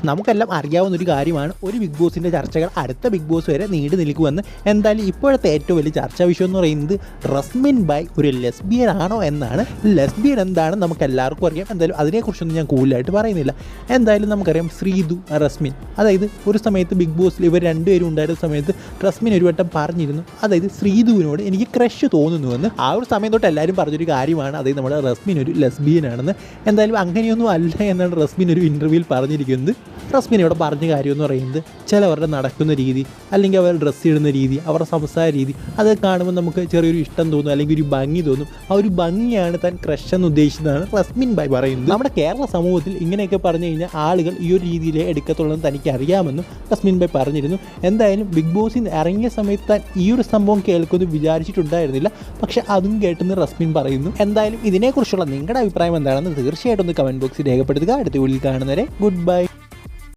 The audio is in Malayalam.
നമുക്കെല്ലാം അറിയാവുന്ന ഒരു കാര്യമാണ് ഒരു ബിഗ് ബോസിൻ്റെ ചർച്ചകൾ അടുത്ത ബിഗ് ബോസ് വരെ നീണ്ടു നിൽക്കുമെന്ന്. എന്തായാലും ഇപ്പോഴത്തെ ഏറ്റവും വലിയ ചർച്ചാ വിഷയം എന്ന് പറയുന്നത് റസ്മിൻ ബൈ ഒരു ലെസ്ബിയൻ ആണോ എന്നാണ്. ലെസ്ബിയൻ എന്താണെന്ന് നമുക്ക് എല്ലാവർക്കും അറിയാം. എന്തായാലും അതിനെക്കുറിച്ചൊന്നും ഞാൻ കൂടുതലായിട്ട് പറയുന്നില്ല. എന്തായാലും നമുക്കറിയാം ശ്രീതു റസ്മിൻ, അതായത് ഒരു സമയത്ത് ബിഗ് ബോസിൽ ഇവർ രണ്ടുപേരും ഉണ്ടായിരുന്ന സമയത്ത് റസ്മിൻ ഒരു വട്ടം പറഞ്ഞിരുന്നു, അതായത് ശ്രീതുവിനോട് എനിക്ക് ക്രഷ് തോന്നുന്നുവെന്ന്. ആ ഒരു സമയം തൊട്ട് എല്ലാവരും പറഞ്ഞൊരു കാര്യമാണ്, അതായത് നമ്മുടെ റസ്മിൻ ഒരു ലെസ്ബിയൻ ആണെന്ന്. എന്തായാലും അങ്ങനെയൊന്നും അല്ല എന്നാണ് റസ്മിൻ ഒരു ഇൻ്റർവ്യൂവിൽ പറഞ്ഞിരിക്കുന്നത്. റസ്മിൻ ഇവിടെ പറഞ്ഞ കാര്യം എന്ന് പറയുന്നത് ചിലവരുടെ നടക്കുന്ന രീതി, അല്ലെങ്കിൽ അവർ ഡ്രസ്സ് ഇടുന്ന രീതി, അവരുടെ സംസാര രീതി, അത് കാണുമ്പോൾ നമുക്ക് ചെറിയൊരു ഇഷ്ടം തോന്നും, അല്ലെങ്കിൽ ഒരു ഭംഗി തോന്നും. ആ ഒരു ഭംഗിയാണ് താൻ ക്രഷ് എന്ന് ഉദ്ദേശിച്ചതാണ് റസ്മിൻ ബൈ പറയുന്നത്. നമ്മുടെ കേരള സമൂഹത്തിൽ ഇങ്ങനെയൊക്കെ പറഞ്ഞു കഴിഞ്ഞാൽ ആളുകൾ ഈ ഒരു രീതിയിലേ എടുക്കത്തുള്ളൂ തനിക്ക് അറിയാമെന്നും റസ്മിൻ ബൈ പറഞ്ഞിരുന്നു. എന്തായാലും ബിഗ് ബോസിൽ നിന്ന് ഇറങ്ങിയ സമയത്ത് താൻ ഈ ഒരു സംഭവം കേൾക്കുമെന്ന് വിചാരിച്ചിട്ടുണ്ടായിരുന്നില്ല. പക്ഷെ അതും കേട്ടെന്ന് റസ്മിൻ പറയുന്നു. എന്തായാലും ഇതിനെക്കുറിച്ചുള്ള നിങ്ങളുടെ അഭിപ്രായം എന്താണെന്ന് തീർച്ചയായിട്ടും ഒന്ന് കമൻറ്റ് ബോക്സിൽ രേഖപ്പെടുത്തുക. അടുത്ത വീഡിയോയിൽ കാണുന്നവരെ ഗുഡ് ബൈ.